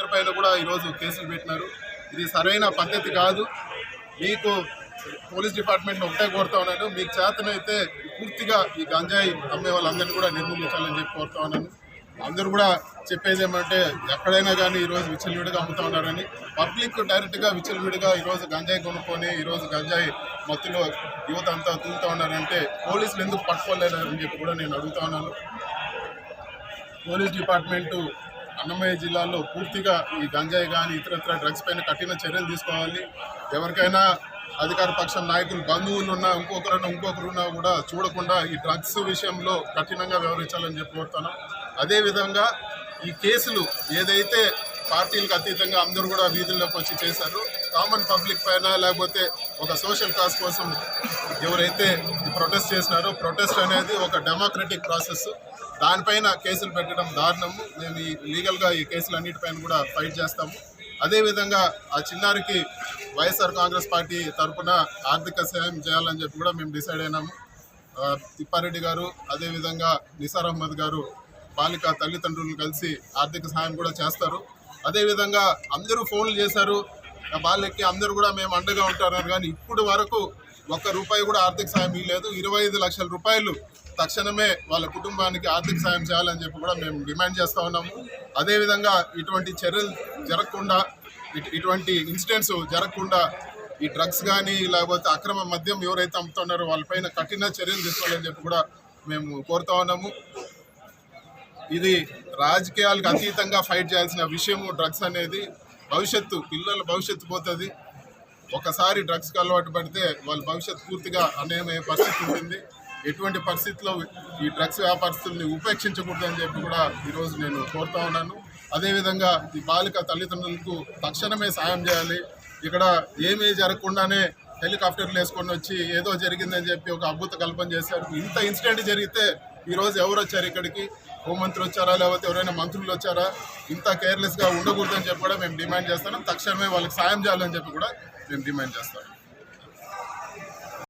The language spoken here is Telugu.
అందరిపైన కూడా ఈరోజు కేసులు పెట్టినారు. ఇది సరైన పద్ధతి కాదు. మీకు పోలీస్ డిపార్ట్మెంట్ ఒకటే కోరుతా ఉన్నాను, మీకు చేతనైతే పూర్తిగా ఈ గంజాయి అమ్మే వాళ్ళందరినీ కూడా నిర్మూలించాలని చెప్పి కోరుతా ఉన్నాను. అందరూ కూడా చెప్పేది ఏమంటే ఎక్కడైనా కానీ ఈరోజు విచ్చలవిడిగా అమ్ముతా ఉన్నారని, పబ్లిక్ డైరెక్ట్గా విచ్చలవిడిగా ఈరోజు గంజాయి కొనుక్కొని ఈరోజు గంజాయి మత్తులో యువత అంతా తూలుతూ ఉన్నారంటే పోలీసులు ఎందుకు పట్టుకోలేరని చెప్పి కూడా నేను అడుగుతా ఉన్నాను. పోలీస్ డిపార్ట్మెంటు అన్నమయ్య జిల్లాలో పూర్తిగా ఈ గంజాయి కానీ ఇతరత్ర డ్రగ్స్ పైన కఠిన చర్యలు తీసుకోవాలి. ఎవరికైనా అధికార పక్షం నాయకులు బంధువులు ఉన్నా ఇంకొకరున్నా కూడా చూడకుండా ఈ డ్రగ్స్ విషయంలో కఠినంగా వ్యవహరించాలని చెప్పి కోరుతాను. అదేవిధంగా ఈ కేసులు ఏదైతే పార్టీలకు అతీతంగా అందరూ కూడా వీధుల్లోకి వచ్చి చేశారు, కామన్ పబ్లిక్ పైన లేకపోతే ఒక సోషల్ కాజ్ కోసం ఎవరైతే ప్రొటెస్ట్ చేసినారో, ప్రొటెస్ట్ అనేది ఒక డెమోక్రటిక్ ప్రాసెస్, దానిపైన కేసులు పెట్టడం దారుణము. మేము ఈ లీగల్గా ఈ కేసులన్నిటిపైన కూడా ఫైట్ చేస్తాము. అదేవిధంగా ఆ చిన్నారికి వైఎస్ఆర్ కాంగ్రెస్ పార్టీ తరఫున ఆర్థిక సాయం చేయాలని చెప్పి కూడా మేము డిసైడ్ అయినాము. తిప్పారెడ్డి గారు అదేవిధంగా నిసార్ అహ్మద్ గారు బాలిక తల్లిదండ్రులు కలిసి ఆర్థిక సహాయం కూడా చేస్తారు. అదేవిధంగా అందరూ ఫోన్లు చేశారు బాలికకి, అందరూ కూడా మేము అండగా ఉంటారని, కానీ ఇప్పుడు వరకు ₹1 కూడా ఆర్థిక సాయం ఇవ్వలేదు. 25 లక్షల రూపాయలు తక్షణమే వాళ్ళ కుటుంబానికి ఆర్థిక సాయం చేయాలని చెప్పి కూడా మేము డిమాండ్ చేస్తూ ఉన్నాము. అదేవిధంగా ఇటువంటి చర్యలు జరగకుండా, ఇటువంటి ఇన్సిడెంట్స్ జరగకుండా ఈ డ్రగ్స్ కానీ లేకపోతే అక్రమ మద్యం ఎవరైతే అమ్ముతున్నారో వాళ్ళపైన కఠిన చర్యలు తీసుకోవాలని చెప్పి కూడా మేము కోరుతా ఉన్నాము. ఇది రాజకీయాలకు అతీతంగా ఫైట్ చేయాల్సిన విషయము. డ్రగ్స్ అనేది పిల్లల భవిష్యత్తు పోతుంది. ఒకసారి డ్రగ్స్కి అలవాటు పడితే వాళ్ళ భవిష్యత్తు పూర్తిగా అన్యాయమయ్యే పరిస్థితి ఉంటుంది. ఎటువంటి పరిస్థితుల్లో ఈ డ్రగ్స్ వ్యాపారస్తుల్ని ఉపేక్షించకూడదని చెప్పి కూడా ఈరోజు నేను కోరుతా ఉన్నాను. అదేవిధంగా ఈ బాలిక తల్లిదండ్రులకు తక్షణమే సాయం చేయాలి. ఇక్కడ ఏమీ జరగకుండానే హెలికాప్టర్లు వేసుకొని వచ్చి ఏదో జరిగిందని చెప్పి ఒక అద్భుత కల్పన చేశారు. ఇంత ఇన్సిడెంట్ జరిగితే ఈరోజు ఎవరు వచ్చారు ఇక్కడికి? హోంమంత్రి వచ్చారా, లేకపోతే ఎవరైనా మంత్రులు వచ్చారా? ఇంత కేర్లెస్గా ఉండకూడదని చెప్పి కూడా మేము డిమాండ్ చేస్తాం. తక్షణమే వాళ్ళకి సాయం చేయాలని చెప్పి కూడా మేము డిమాండ్ చేస్తాం.